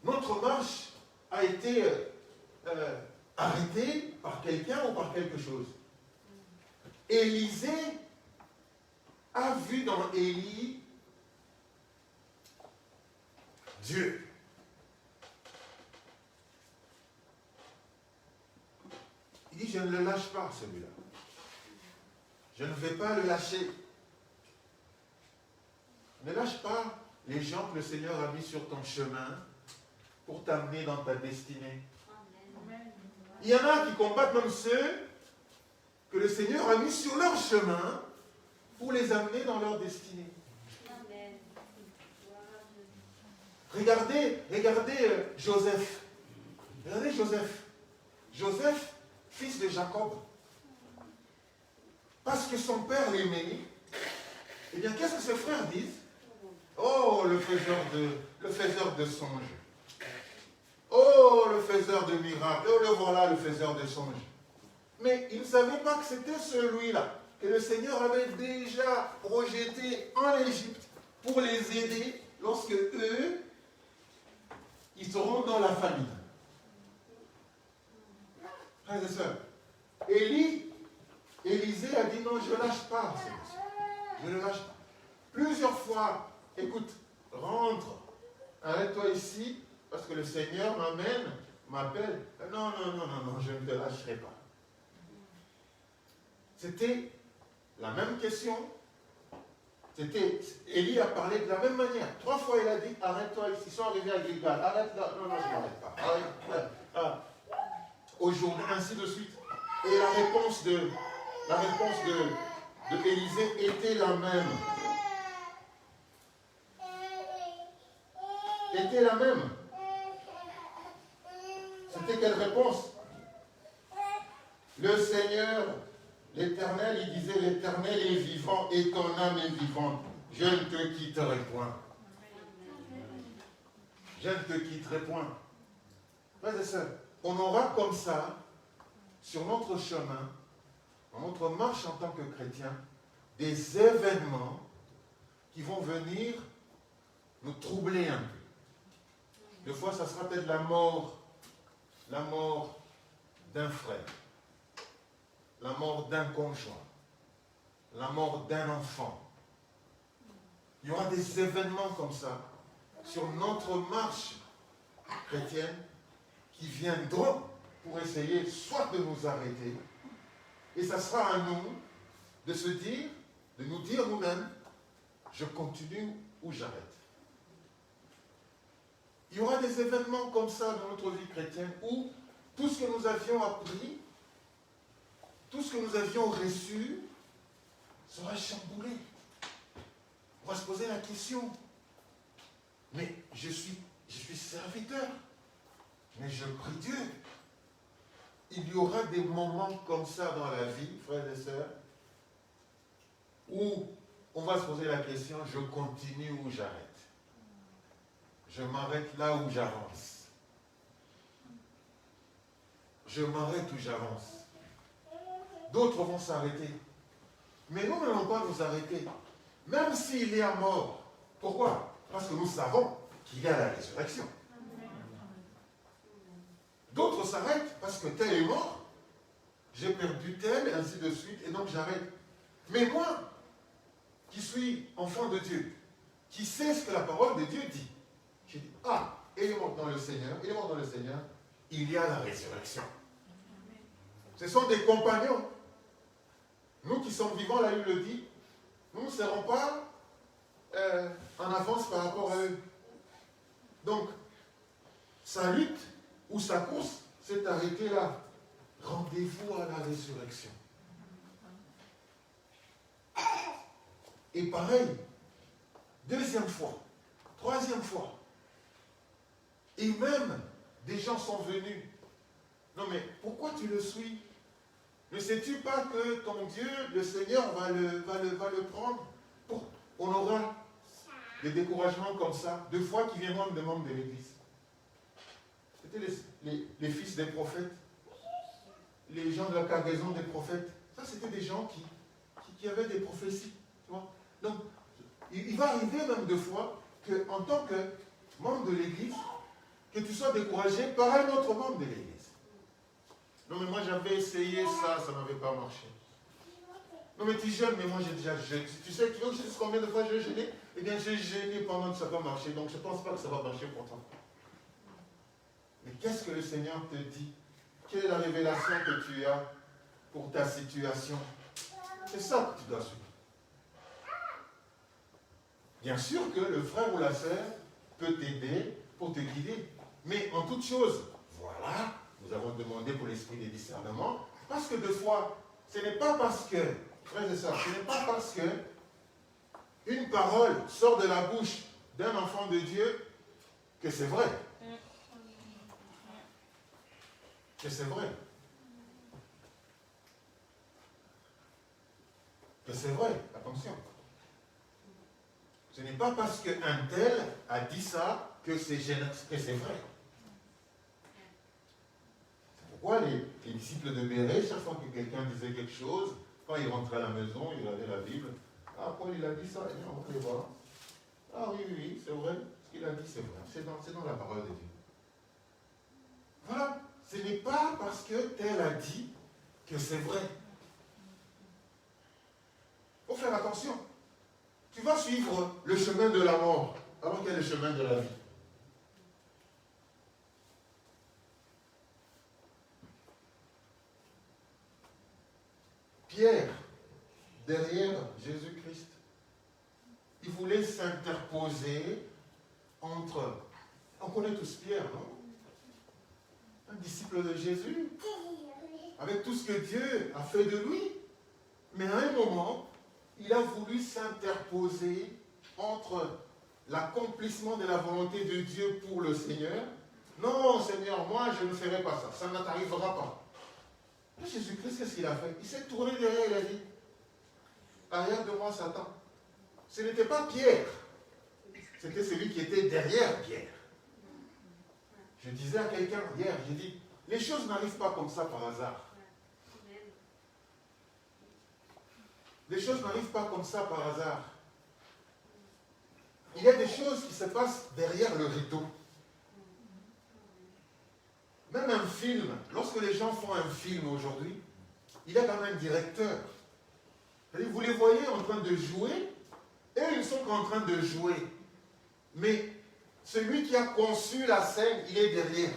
notre marche a été arrêtée par quelqu'un ou par quelque chose. Élisée a vu dans Élie Dieu. Il dit, je ne le lâche pas, celui-là. Je ne vais pas le lâcher. Ne lâche pas les gens que le Seigneur a mis sur ton chemin pour t'amener dans ta destinée. Il y en a qui combattent même ceux que le Seigneur a mis sur leur chemin pour les amener dans leur destinée. Regardez Joseph. Regardez Joseph. Joseph, fils de Jacob. Parce que son père l'aimait, eh bien, qu'est-ce que ses frères disent? Oh, le faiseur de songes. Oh, le faiseur de miracles. Oh, le voilà, le faiseur de songes. Mais ils ne savaient pas que c'était celui-là que le Seigneur avait déjà projeté en Égypte pour les aider lorsque eux, ils seront dans la famine. Frères et sœurs, Élisée a dit non, je ne lâche pas ce monsieur. Je ne lâche pas. Plusieurs fois, écoute, rentre, arrête-toi ici, parce que le Seigneur m'appelle. Non, je ne te lâcherai pas. C'était la même question. Élie a parlé de la même manière. 3 fois il a dit, arrête-toi ici. Ils sont arrivés à Gilgal. Arrête là. Non, je ne m'arrête pas. Aujourd'hui, ainsi de suite. Et la réponse de Élisée était la même. Était la même. C'était quelle réponse? Le Seigneur, l'Éternel, il disait, l'Éternel est vivant et ton âme est vivante. Je ne te quitterai point. Je ne te quitterai point. Frères et sœurs, on aura comme ça, sur notre chemin, dans notre marche en tant que chrétien, des événements qui vont venir nous troubler un peu. Des fois, ça sera peut-être la mort d'un frère, la mort d'un conjoint, la mort d'un enfant. Il y aura des événements comme ça sur notre marche chrétienne qui viendront pour essayer soit de nous arrêter, et ça sera à nous de se dire, de nous dire nous-mêmes, je continue ou j'arrête. Il y aura des événements comme ça dans notre vie chrétienne où tout ce que nous avions appris, tout ce que nous avions reçu sera chamboulé. On va se poser la question, mais je suis serviteur, mais je prie Dieu. Il y aura des moments comme ça dans la vie, frères et sœurs, où on va se poser la question, je continue ou j'arrête? Je m'arrête là où j'avance. Je m'arrête où j'avance. D'autres vont s'arrêter. Mais nous n'allons pas nous arrêter. Même s'il est à mort. Pourquoi? Parce que nous savons qu'il y a la résurrection. D'autres s'arrêtent parce que tel est mort. J'ai perdu tel, ainsi de suite, et donc j'arrête. Mais moi, qui suis enfant de Dieu, qui sais ce que la parole de Dieu dit, je dis, ah, il est mort dans le Seigneur, il y a la résurrection. Ce sont des compagnons. Nous qui sommes vivants, la Bible le dit, nous ne serons pas en avance par rapport à eux. Donc, sa lutte ou sa course s'est arrêtée là. Rendez-vous à la résurrection. Et pareil, deuxième fois, troisième fois. Et même, des gens sont venus. Non mais, pourquoi tu le suis? Ne sais-tu pas que ton Dieu, le Seigneur, va le prendre? On aura des découragements comme ça, de foi qui viendront des membres de l'Église. C'était les fils des prophètes, les gens de la cargaison des prophètes. Ça, c'était des gens qui avaient des prophéties. Tu vois. Donc, il va arriver même deux fois qu'en tant que membre de l'Église, que tu sois découragé par un autre membre de l'Église. Non, mais moi j'avais essayé ça, ça n'avait pas marché. Non, mais tu jeûnes, mais moi j'ai déjà jeûné. Tu sais, tu veux que je dise combien de fois j'ai jeûné? Eh bien, j'ai jeûné pendant que ça n'a pas marché, donc je ne pense pas que ça va marcher pour toi. Mais qu'est-ce que le Seigneur te dit? Quelle est la révélation que tu as pour ta situation? C'est ça que tu dois suivre. Bien sûr que le frère ou la sœur peut t'aider pour te guider. Mais en toute chose, voilà, nous avons demandé pour l'esprit des discernements, parce que des fois, ce n'est pas parce que, frères et sœurs, ce n'est pas parce que une parole sort de la bouche d'un enfant de Dieu que c'est vrai. Que c'est vrai. Que c'est vrai, attention. Ce n'est pas parce qu'un tel a dit ça que c'est vrai. C'est pourquoi les disciples de Béret, chaque fois que quelqu'un disait quelque chose, quand ils rentraient à la maison, ils regardaient la Bible. Ah, Paul, il a dit ça, et bien, on va aller voir. Ah oui, c'est vrai. Ce qu'il a dit, c'est vrai. C'est dans la parole de Dieu. Voilà. Ce n'est pas parce que tel a dit que c'est vrai. Il faut faire attention. Tu vas suivre le chemin de la mort alors qu'il y a le chemin de la vie. Pierre, derrière Jésus-Christ, il voulait s'interposer entre... On connaît tous Pierre, non? Un disciple de Jésus, avec tout ce que Dieu a fait de lui. Mais à un moment, il a voulu s'interposer entre l'accomplissement de la volonté de Dieu pour le Seigneur. Non, Seigneur, moi, je ne ferai pas ça. Ça ne t'arrivera pas. Et Jésus-Christ, qu'est-ce qu'il a fait? Il s'est tourné derrière, il a dit, arrière de moi, Satan. Ce n'était pas Pierre. C'était celui qui était derrière Pierre. Je disais à quelqu'un hier, j'ai dit, les choses n'arrivent pas comme ça par hasard. Les choses n'arrivent pas comme ça par hasard. Il y a des choses qui se passent derrière le rideau. Même un film, lorsque les gens font un film aujourd'hui, il y a quand même un directeur. Vous les voyez en train de jouer, et ils sont en train de jouer. Mais celui qui a conçu la scène, il est derrière.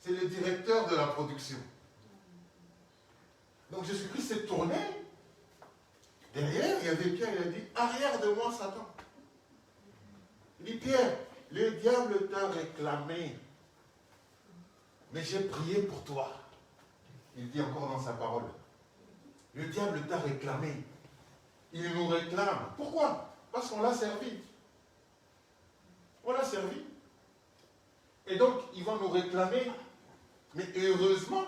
C'est le directeur de la production. Donc Jésus-Christ s'est tourné. Derrière, il y avait Pierre, il a dit, arrière de moi, Satan. Il dit, Pierre, le diable t'a réclamé, mais j'ai prié pour toi. Il dit encore dans sa parole, le diable t'a réclamé. Il nous réclame. Pourquoi? Parce qu'on l'a servi. On l'a servi. Et donc, il va nous réclamer. Mais heureusement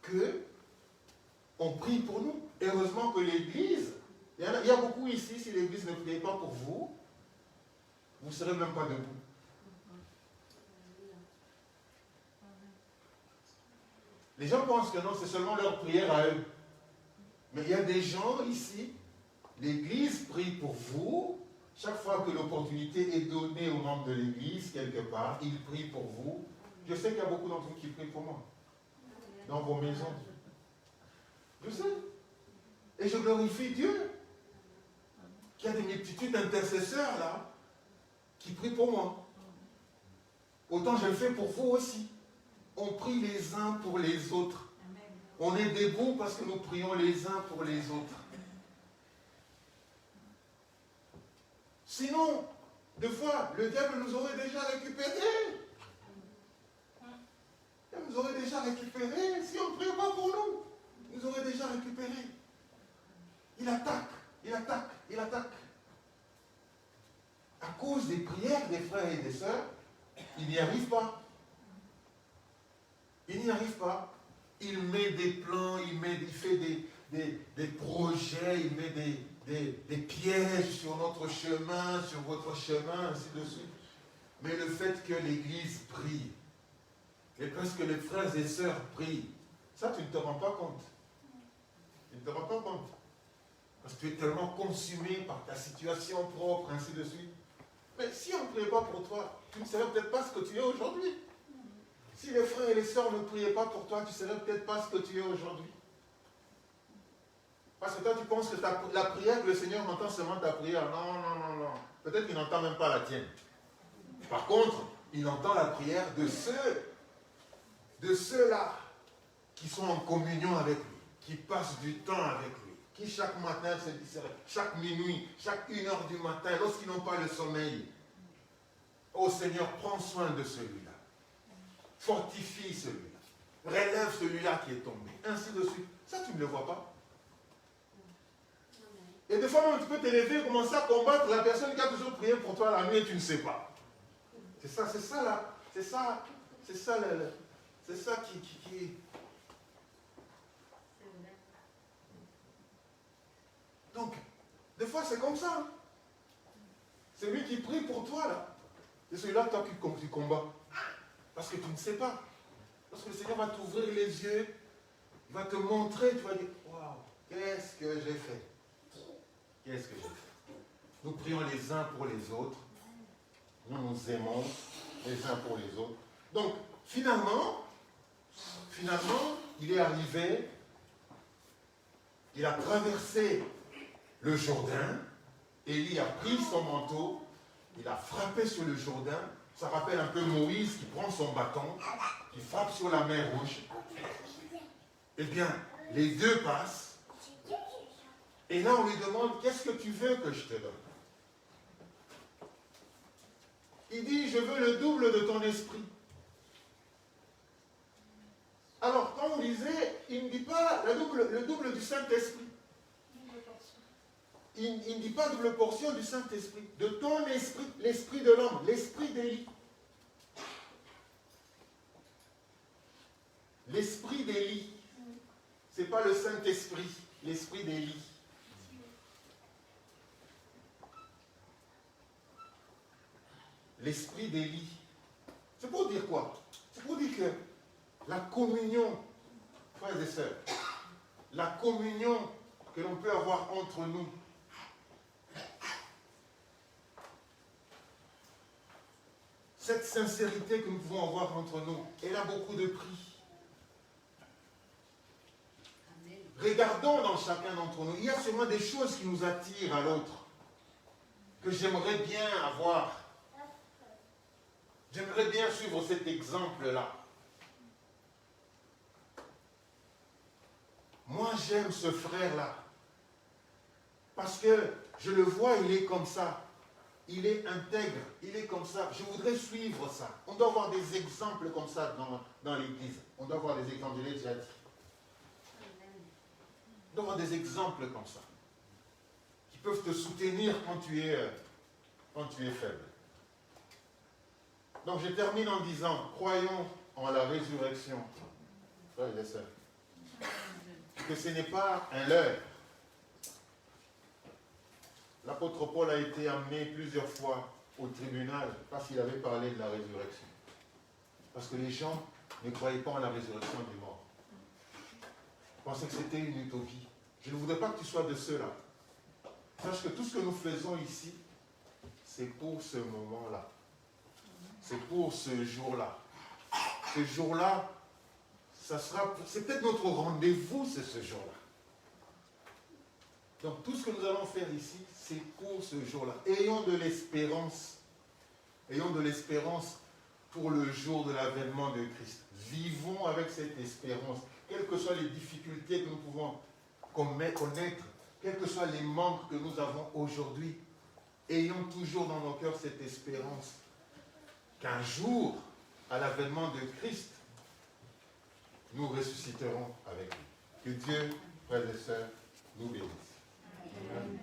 que on prie pour nous. Heureusement que l'Église, il y a beaucoup ici, si l'Église ne prie pas pour vous, vous ne serez même pas debout. Les gens pensent que non, c'est seulement leur prière à eux. Mais il y a des gens ici, l'Église prie pour vous. Chaque fois que l'opportunité est donnée aux membres de l'Église, quelque part, ils prient pour vous. Je sais qu'il y a beaucoup d'entre vous qui prient pour moi. Dans vos maisons. Je sais. Et je glorifie Dieu. Qu'il y a des multitudes d'intercesseurs là, qui prient pour moi. Autant je le fais pour vous aussi. On prie les uns pour les autres. On est debout parce que nous prions les uns pour les autres. Sinon, des fois, le diable nous aurait déjà récupérés. Il nous aurait déjà récupérés. Si on ne prie pas pour nous, il nous aurait déjà récupérés. Il attaque, il attaque, il attaque. À cause des prières des frères et des sœurs, il n'y arrive pas. Il n'y arrive pas. Il met des plans, il fait des projets, il met des des pièges sur notre chemin, sur votre chemin, ainsi de suite. Mais le fait que l'Église prie, et que les frères et sœurs prient, ça tu ne te rends pas compte. Tu ne te rends pas compte. Parce que tu es tellement consumé par ta situation propre, ainsi de suite. Mais si on ne priait pas pour toi, tu ne serais peut-être pas ce que tu es aujourd'hui. Si les frères et les sœurs ne priaient pas pour toi, tu ne serais peut-être pas ce que tu es aujourd'hui. Parce que toi, tu penses que la prière que le Seigneur entend seulement ta prière. Non, non, non, non. Peut-être qu'il n'entend même pas la tienne. Par contre, il entend la prière de ceux-là qui sont en communion avec lui, qui passent du temps avec lui, qui chaque matin se disent, chaque minuit, chaque 1h du matin, lorsqu'ils n'ont pas le sommeil, oh Seigneur, prends soin de celui-là, fortifie celui-là, relève celui-là qui est tombé, ainsi de suite. Ça, tu ne le vois pas. Et des fois, même, tu peux te lever et commencer à combattre la personne qui a toujours prié pour toi la nuit et tu ne sais pas. C'est ça là. C'est ça qui... Donc, des fois, c'est comme ça. C'est lui qui prie pour toi, là. C'est celui-là, toi, qui combats. Parce que tu ne sais pas. Parce que le Seigneur va t'ouvrir les yeux, il va te montrer, tu vas dire, waouh, qu'est-ce que j'ai fait? Qu'est-ce que j'ai fait? Nous prions les uns pour les autres. Nous nous aimons les uns pour les autres. Donc, finalement, il est arrivé, il a traversé le Jourdain, Élie a pris son manteau, il a frappé sur le Jourdain. Ça rappelle un peu Moïse qui prend son bâton, qui frappe sur la mer Rouge. Eh bien, les deux passent. Et là, on lui demande, qu'est-ce que tu veux que je te donne? Il dit, je veux le double de ton esprit. Alors, quand on disait, il ne dit pas le double du Saint-Esprit. Il ne dit pas double portion du Saint-Esprit. De ton esprit, l'esprit de l'homme, l'esprit d'Élie. L'esprit d'Élie. Ce n'est pas le Saint-Esprit, l'esprit d'Élie. L'esprit d'Élie. C'est pour dire quoi? C'est pour dire que la communion, frères et sœurs, la communion que l'on peut avoir entre nous, cette sincérité que nous pouvons avoir entre nous, elle a beaucoup de prix. Regardons dans chacun d'entre nous. Il y a sûrement des choses qui nous attirent à l'autre, que j'aimerais bien avoir. J'aimerais bien suivre cet exemple-là. Moi, j'aime ce frère-là. Parce que je le vois, il est comme ça. Il est intègre, il est comme ça. Je voudrais suivre ça. On doit avoir des exemples comme ça dans l'Église. On doit avoir des exemples, je l'ai déjà dit. On doit avoir des exemples comme ça, qui peuvent te soutenir quand tu es faible. Donc je termine en disant, croyons en la résurrection, frères et sœurs, que ce n'est pas un leurre. L'apôtre Paul a été amené plusieurs fois au tribunal parce qu'il avait parlé de la résurrection. Parce que les gens ne croyaient pas en la résurrection des morts. Ils pensaient que c'était une utopie. Je ne voudrais pas que tu sois de ceux-là. Sache que tout ce que nous faisons ici, c'est pour ce moment-là. C'est pour ce jour-là. Ce jour-là, c'est peut-être notre rendez-vous, c'est ce jour-là. Donc tout ce que nous allons faire ici, c'est pour ce jour-là. Ayons de l'espérance. Ayons de l'espérance pour le jour de l'avènement de Christ. Vivons avec cette espérance. Quelles que soient les difficultés que nous pouvons connaître, quels que soient les manques que nous avons aujourd'hui, ayons toujours dans nos cœurs cette espérance qu'un jour, à l'avènement de Christ, nous ressusciterons avec lui. Que Dieu, frères et sœurs, nous bénisse. Amen.